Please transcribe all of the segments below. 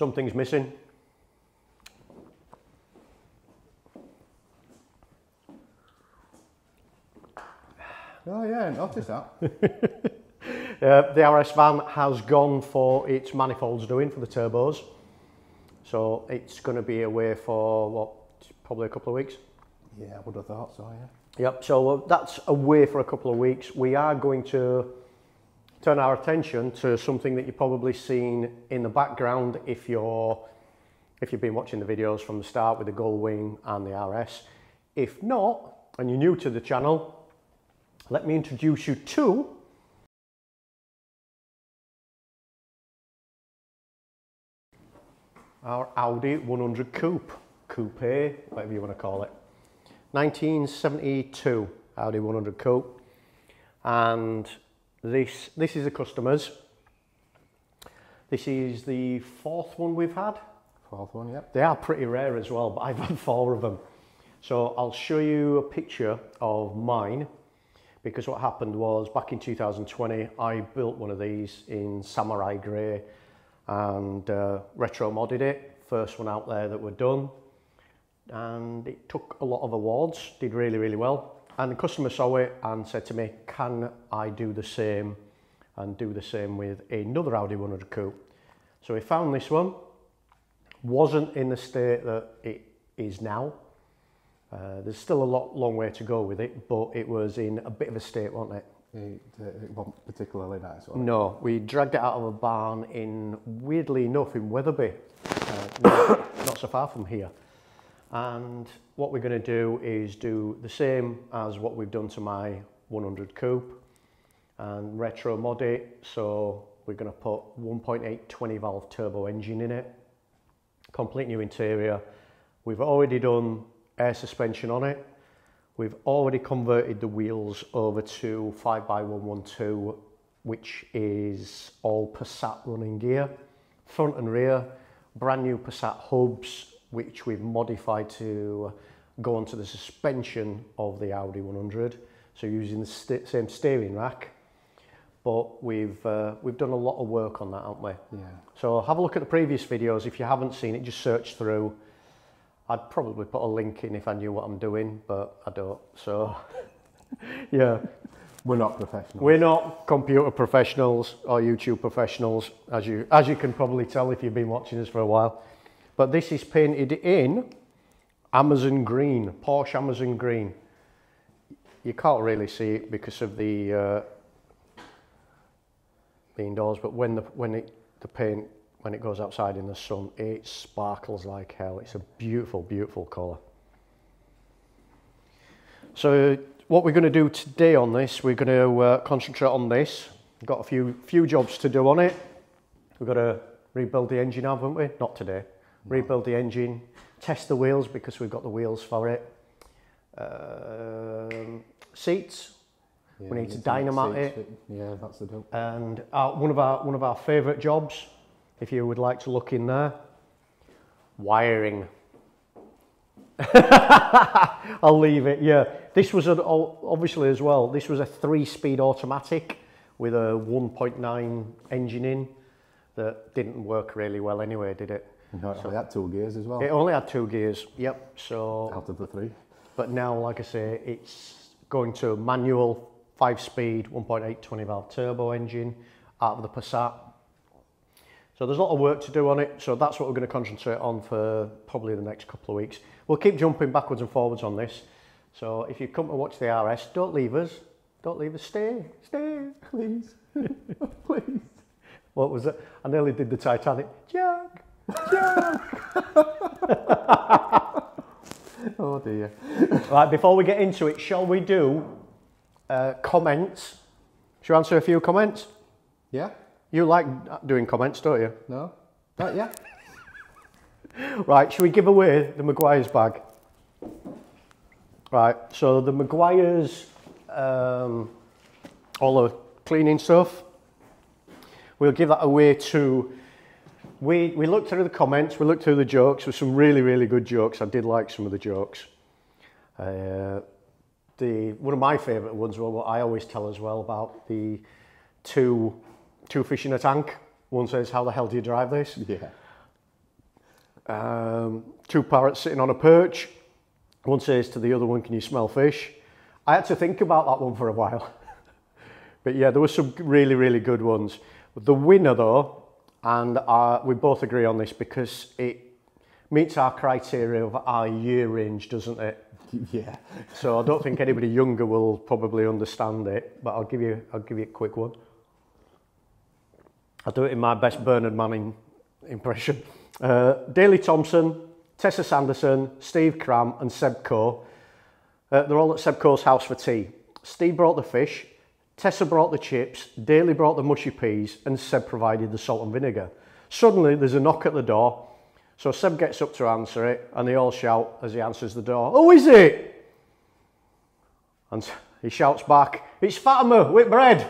something's missing. Oh yeah, I noticed that. The RS van has gone for its manifolds doing for the turbos. So it's going to be away for, what, probably a couple of weeks? Yeah, I would have thought so, yeah. Yep, so that's away for a couple of weeks. We are going to turn our attention to something that you've probably seen in the background if you've been watching the videos from the start with the Gullwing and the RS. If not, and you're new to the channel, let me introduce you to our Audi 100 Coupe, whatever you want to call it. 1972 Audi 100 Coupe, and this is a customer's. This is the fourth one we've had. Fourth one, yep. They are pretty rare as well, but I've had 4 of them. So I'll show you a picture of mine, because what happened was back in 2020 I built one of these in samurai grey and retro modded it. First one out there that were done, and it took a lot of awards, did really, really well. And the customer saw it and said to me, can I do the same and do the same with another Audi 100 Coupe? So we found this one. Wasn't in the state that it is now. There's still a long way to go with it, but it was in a bit of a state, wasn't it? It wasn't particularly nice, was it? No, we dragged it out of a barn in, weirdly enough, in Wetherby, not so far from here. And what we're going to do is do the same as what we've done to my 100 Coupe and retro mod it. So we're going to put 1.8 20 valve turbo engine in it, complete new interior. We've already done air suspension on it. We've already converted the wheels over to 5x112, which is all Passat running gear, front and rear, brand new Passat hubs, which we've modified to go onto the suspension of the Audi 100. So using the same steering rack, but we've done a lot of work on that, haven't we? Yeah. So have a look at the previous videos. If you haven't seen it, just search through. I'd probably put a link in if I knew what I'm doing, but I don't. So, yeah. We're not professionals. We're not computer professionals or YouTube professionals, as you can probably tell if you've been watching us for a while. But this is painted in Amazon green, Porsche Amazon green. You can't really see it because of the indoors, but when the paint, when it goes outside in the sun, it sparkles like hell. It's a beautiful, beautiful colour. So what we're going to do today on this, we're going to concentrate on this. We've got a few jobs to do on it. We've got to rebuild the engine, haven't we? Not today. No. Rebuild the engine, test the wheels because we've got the wheels for it. Seats. Yeah, we need to dynamite it. Yeah, that's the deal. And one of our favourite jobs, if you would like to look in there, wiring. I'll leave it. Yeah, this was obviously as well. This was a 3-speed automatic with a 1.9 engine in that didn't work really well anyway, did it? No, it only had 2 gears as well. It only had 2 gears. Yep. So out of the 3. But now, like I say, it's going to a manual 5-speed 1.8 20 valve turbo engine out of the Passat. So there's a lot of work to do on it. So that's what we're going to concentrate on for probably the next couple of weeks. We'll keep jumping backwards and forwards on this. So if you come to watch the RS, don't leave us. Don't leave us. Stay, please, please. What was it? I nearly did the Titanic. Jack. Oh dear. Right, before we get into it, shall we do comments? Shall we answer a few comments? Yeah. You like doing comments, don't you? No? Not yet. Right, shall we give away the Maguire's bag? Right, so the Maguire's, all the cleaning stuff, we'll give that away to... We looked through the comments, we looked through the jokes, with some really, really good jokes. I did like some of the jokes. One of my favourite ones were what I always tell as well about the two fish in a tank. One says, how the hell do you drive this? Yeah. Two parrots sitting on a perch. One says to the other one, can you smell fish? I had to think about that one for a while. But yeah, there were some really, really good ones. The winner though, and we both agree on this because it meets our criteria of our year range, doesn't it? Yeah. So I don't think anybody younger will probably understand it, but I'll give you a quick one. I'll do it in my best Bernard Manning impression. Daley Thompson, Tessa Sanderson, Steve Cram and Seb Coe. They're all at Seb Coe's house for tea. Steve brought the fish, Tessa brought the chips, Daley brought the mushy peas and Seb provided the salt and vinegar. Suddenly there's a knock at the door, so Seb gets up to answer it and they all shout as he answers the door, "Who is it?" And he shouts back, "It's Fatima with bread."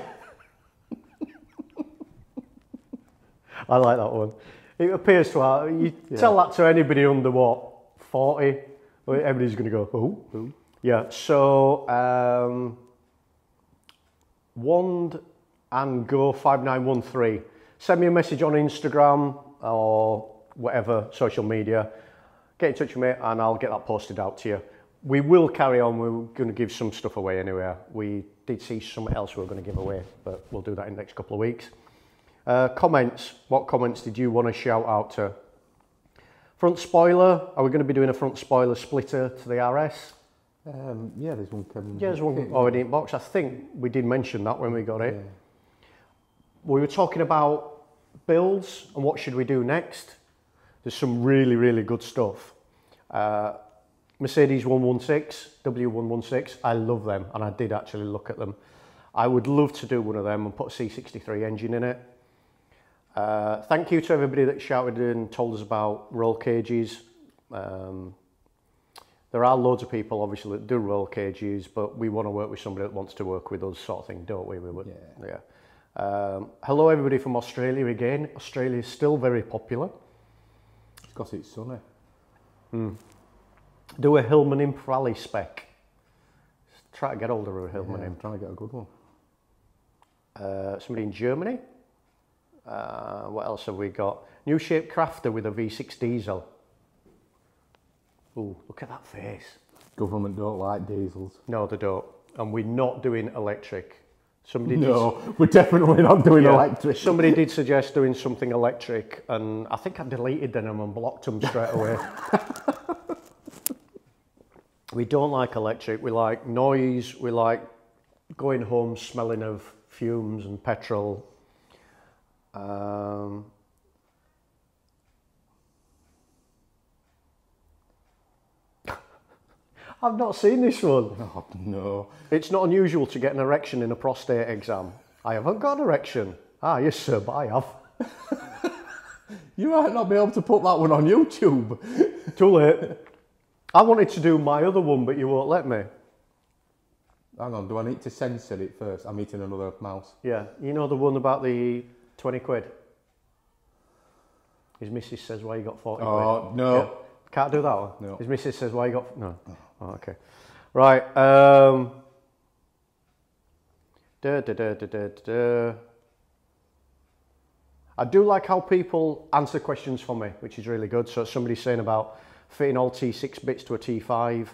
I like that one. It appears to have, you tell that to anybody under what, 40, everybody's going to go, "Who?" Yeah, so Wand and Go 5913. Send me a message on Instagram or whatever social media. Get in touch with me and I'll get that posted out to you. We will carry on. We're going to give some stuff away anyway. We did see something else we were going to give away, but we'll do that in the next couple of weeks. Comments. What comments did you want to shout out to? Front spoiler. Are we going to be doing a front spoiler splitter to the RS? Yeah, there's one coming. Yeah, there's one already in box. I think we did mention that when we got it. Yeah. We were talking about builds and what should we do next. There's some really, really good stuff. Mercedes 116, W116, I love them and I did actually look at them. I would love to do one of them and put a C63 engine in it. Thank you to everybody that shouted and told us about roll cages. There are loads of people obviously that do roll cages, but we want to work with somebody that wants to work with us sort of thing, don't we? Yeah. Hello everybody from Australia again. Australia is still very popular. It's because it's sunny. Do a Hillman Imp Rally spec. Try to get hold of a Hillman I'm Imp. trying to get a good one. Somebody in Germany. What else have we got? New shape crafter with a V6 diesel. Ooh, look at that face. Government don't like diesels. No, they don't. And we're not doing electric. We're definitely not doing electric. Somebody did suggest doing something electric, and I think I deleted them and blocked them straight away. We don't like electric. We like noise. We like going home smelling of fumes and petrol. I've not seen this one. Oh, no. It's not unusual to get an erection in a prostate exam. I haven't got an erection. Ah, yes sir, but I have. You might not be able to put that one on YouTube. Too late. I wanted to do my other one, but you won't let me. Hang on, do I need to censor it first? I'm eating another mouse. Yeah, you know the one about the 20 quid? His missus says, why you got 40 quid? Oh, no. Yeah. Can't do that one? No. His missus says, why you got... No. Oh, okay. Right. I do like how people answer questions for me, which is really good. So somebody's saying about fitting all T6 bits to a T5,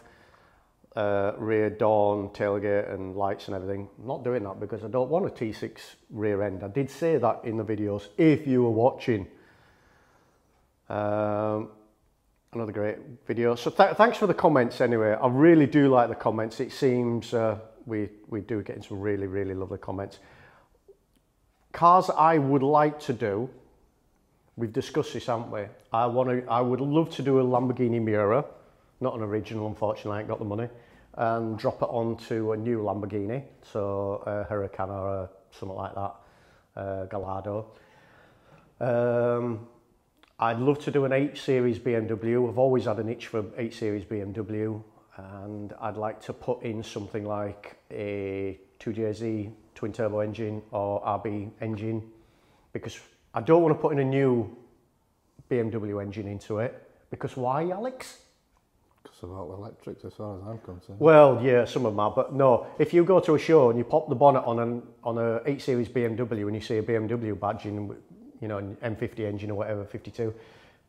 rear door, tailgate and lights and everything. I'm not doing that because I don't want a T6 rear end. I did say that in the videos, if you were watching. Another great video. So thanks for the comments anyway. I really do like the comments. It seems we do getting some really, really lovely comments. Cars I would like to do, we've discussed this, haven't we? I would love to do a Lamborghini Miura, not an original, unfortunately, I ain't got the money, and drop it onto a new Lamborghini, so a Huracan or something like that, Gallardo. I'd love to do an 8 Series BMW. I've always had an itch for 8 Series BMW, and I'd like to put in something like a 2JZ twin turbo engine or RB engine, because I don't want to put in a new BMW engine into it. Because why, Alex? Because of all electrics as far as I'm concerned. Well, yeah, some of them are, but no. If you go to a show and you pop the bonnet on a 8 Series BMW and you see a BMW badge in, you know, an M50 engine or whatever, 52,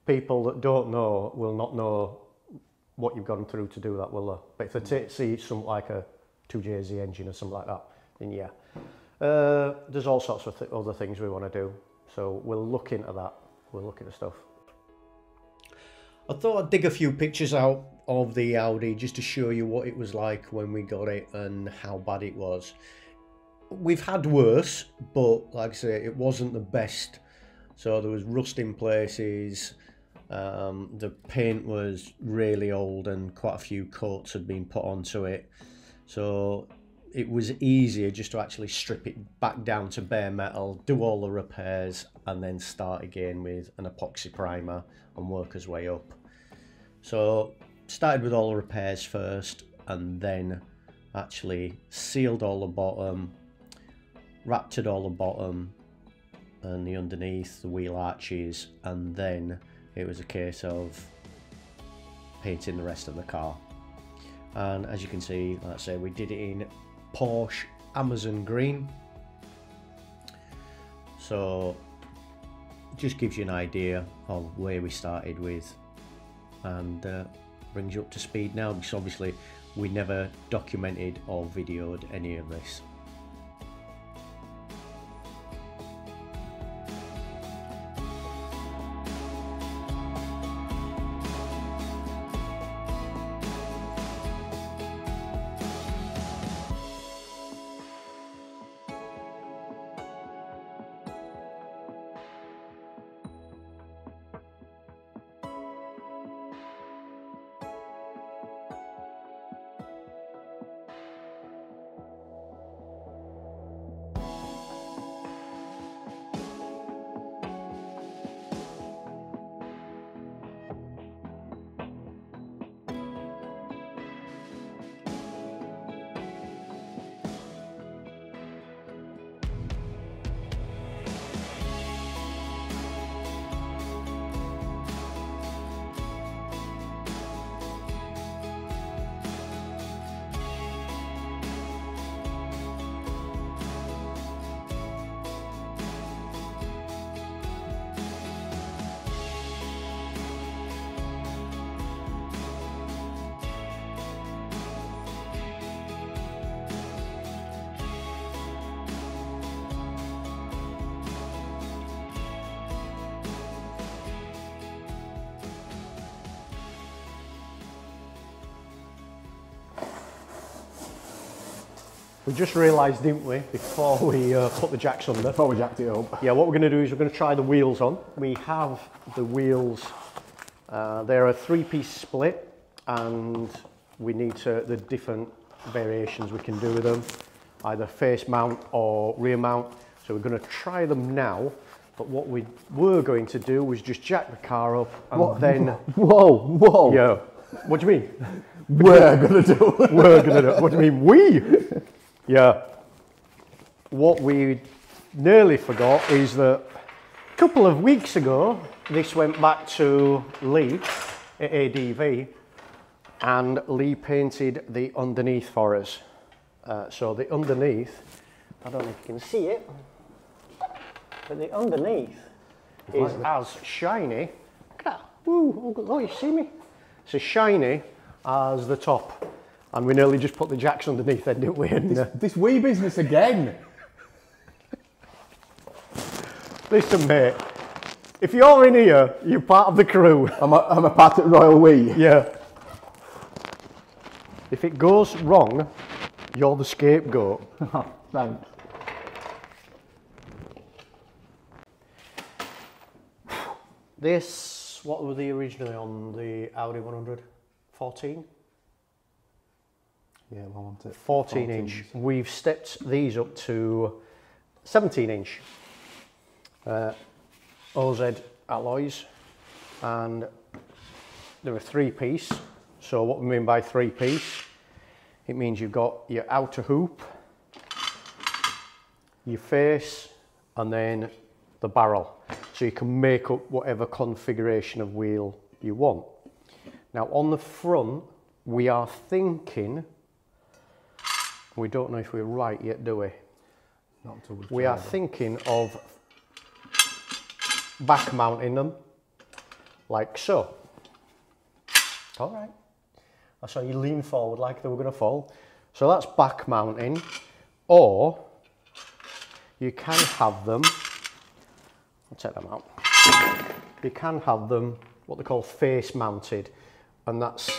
people that don't know will not know what you've gone through to do that, will they? But if they see something like a 2JZ engine or something like that, then yeah. There's all sorts of other things we want to do, so we'll look into that. We'll look into stuff. I thought I'd dig a few pictures out of the Audi just to show you what it was like when we got it and how bad it was. We've had worse, but like I say, it wasn't the best. So there was rust in places, the paint was really old and quite a few coats had been put onto it. So it was easier just to actually strip it back down to bare metal, do all the repairs, and then start again with an epoxy primer and work his way up. So started with all the repairs first, and then actually sealed all the bottom, wrapped all the bottom and the underneath, the wheel arches, and then it was a case of painting the rest of the car. And as you can see, like I say, we did it in Porsche Amazon green, so it just gives you an idea of where we started with, and brings you up to speed now, because obviously we never documented or videoed any of this. We just realised, didn't we, before we put the jacks under. Before we jacked it up. Yeah, what we're going to do is we're going to try the wheels on. We have the wheels, they're a 3-piece split, and we need the different variations we can do with them, either face mount or rear mount. So we're going to try them now, but what we were going to do was just jack the car up and then... Whoa! Yeah. What do you mean? We're going to do. We're going to do. What do you mean, we? Yeah. What we nearly forgot is that a couple of weeks ago, this went back to Lee at ADV, and Lee painted the underneath for us. So the underneath, I don't know if you can see it, but the underneath is as shiny. Look at that. Ooh, oh, you see me? It's as shiny as the top. And we nearly just put the jacks underneath then, didn't we? And, this wee business again. Listen, mate, if you're in here, you're part of the crew. I'm a part of Royal Wee. Yeah. If it goes wrong, you're the scapegoat. Thanks. This, what were they originally on the Audi 100? 14? Yeah, I want it. 14 inch. We've stepped these up to 17 inch. OZ alloys, and they're a 3-piece. So what we mean by 3-piece, it means you've got your outer hoop, your face, and then the barrel. So you can make up whatever configuration of wheel you want. Now on the front, we are thinking, we don't know if we're right yet, do we? Not until we are thinking of back mounting them like so. All right. I saw you lean forward like they were going to fall. So that's back mounting, or you can have them, I'll take them out. You can have them what they call face mounted, and that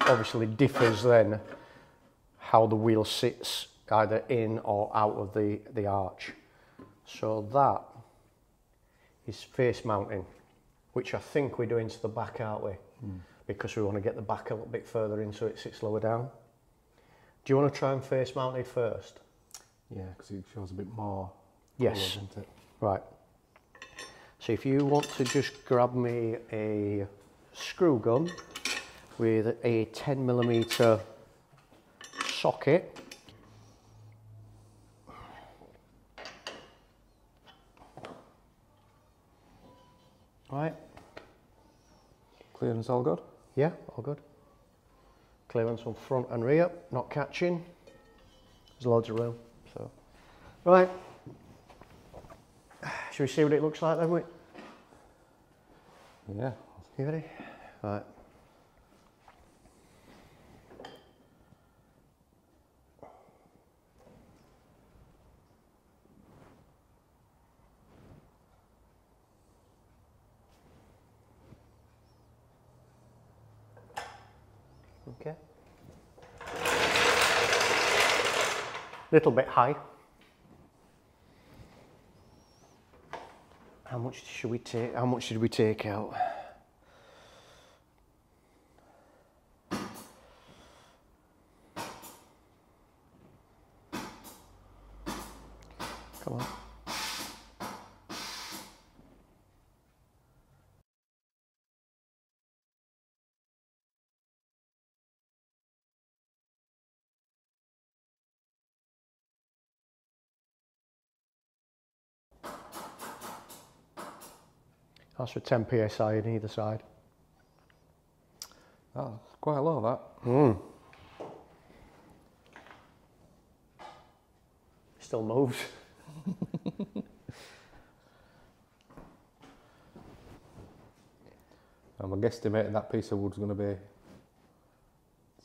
obviously differs then how the wheel sits either in or out of the arch. So that is face mounting, which I think we're doing to the back, aren't we? Because we want to get the back a little bit further in so it sits lower down. Do you want to try and face mount it first? Yeah, because it shows a bit more. Yes. Colour, doesn't it? Right. So if you want to just grab me a screw gun with a 10mm socket. Right. Clearance all good? Yeah, all good. Clearance on front and rear, not catching. There's loads of room. So, right. Shall we see what it looks like then? Yeah. You ready? Right. Okay. Little bit high. How much should we take? How much did we take out? Come on. That's for 10 psi on either side. That's quite low, that. Still moves. I'm guesstimating that piece of wood's going to be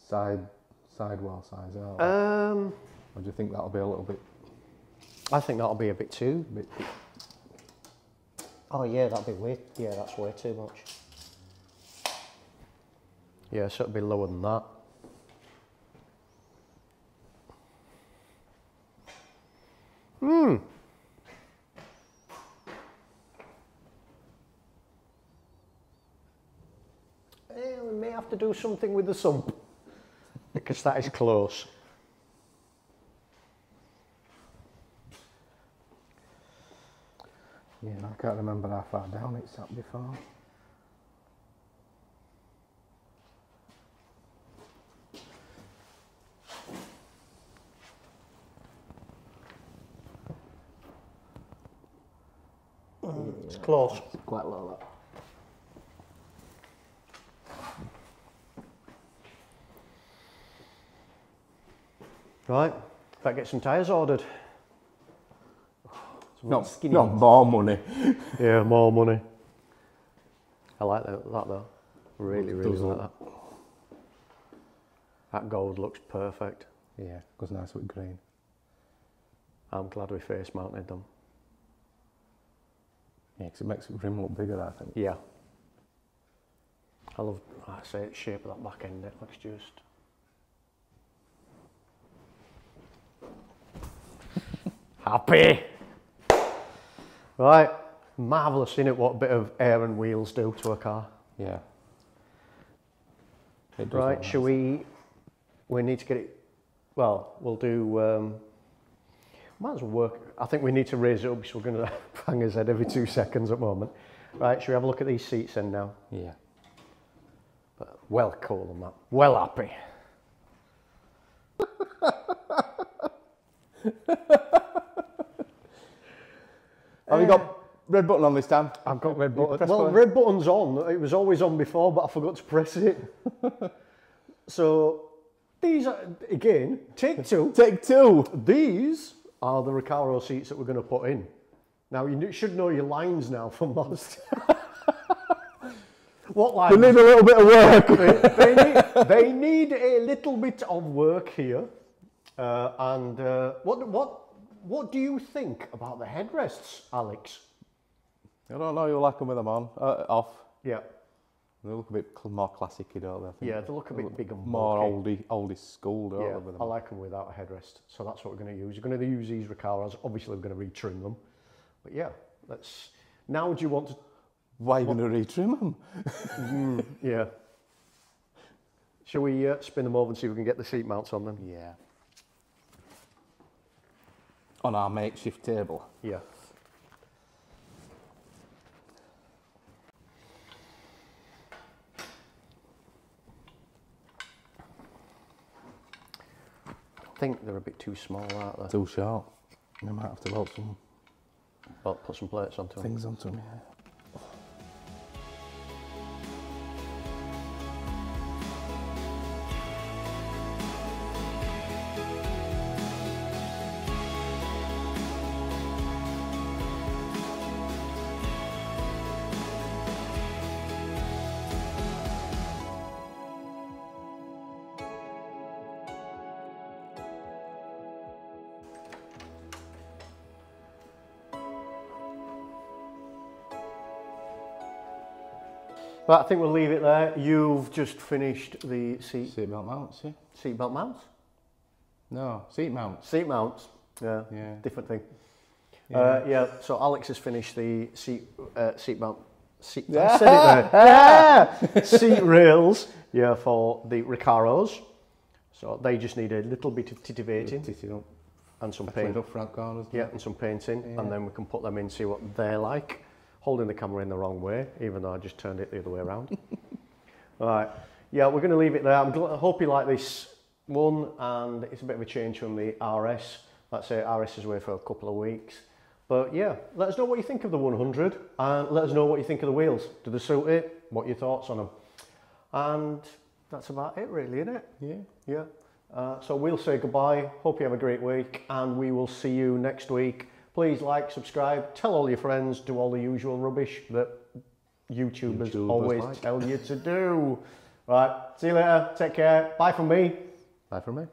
sidewall size, aren't they? Or do you think that'll be a little bit? I think that'll be a bit too. Oh yeah, that'll be way. Yeah, that's way too much. Yeah, so it'll be lower than that. We may have to do something with the sump because that is close. Yeah, I can't remember how far down it's at before. It's close. It's quite low, that. Right, better get some tyres ordered. Not skinny not ones. more money. Yeah, more money. I like that though. Really Does like look- that. That gold looks perfect. Yeah, goes nice with green. I'm glad we face mounted them. Yeah, because it makes the rim look bigger, I think. Yeah. I love, like I say, the shape of that back end. It looks just... happy! Right, marvellous, isn't it, what a bit of air and wheels do to a car? Yeah. It does Right, look shall nice. we need to get it, well, we'll do, might as well work, I think we need to raise it up because we're going to bang his head every 2 seconds at the moment. Right, shall we have a look at these seats then now? Yeah. But well cool on that, well happy. Have you got red button on this time? I've got red You button. press Well, button? red button's on. It was always on before, but I forgot to press it. So these are, again, take two. Take two. These are the Recaro seats that we're going to put in. Now, you should know your lines now from last. What They need a little bit of work. they need a little bit of work here. What do you think about the headrests, Alex? I don't know, you'll like them with them on, off. Yeah. They look a bit more classic-y, don't they? I think Yeah, they look a bit big and more bulky. oldie school, don't they? With them I like them without a headrest. So that's what we're going to use. We're going to use these Recaros. Obviously, we're going to retrim them. But yeah, let's... Now do you want to... Why are you going to retrim them? Yeah. Shall we spin them over and see if we can get the seat mounts on them? Yeah. On our makeshift table. Yeah. I think they're a bit too small, aren't they? Too short. We might have to Put some plates onto them. things onto them, yeah. Right, I think we'll leave it there. You've just finished the Seatbelt mounts, yeah? seatbelt mounts? No, seat mounts. Seat mounts, yeah, Yeah. different thing. Yeah. Yeah, so Alex has finished the seat mount. Yeah. I said it there. Yeah. Seat rails, yeah, for the Recaros. So they just need a little bit of titivating Titted up. and some Cleaned paint. up front corners. Yeah, and some painting, Yeah. and then we can put them in, see what they're like. Holding the camera in the wrong way, even though I just turned it the other way around. All right, yeah, we're going to leave it there. I hope you like this one, and it's a bit of a change from the RS. Let's say RS is away for a couple of weeks. But yeah, let us know what you think of the 100, and let us know what you think of the wheels. Do they suit it? What are your thoughts on them? And that's about it really, isn't it? Yeah. Yeah. So we'll say goodbye. Hope you have a great week, and we will see you next week. Please like, subscribe, tell all your friends, do all the usual rubbish that YouTubers always like. tell you to do. Right, see you later. Take care. Bye from me. Bye from me.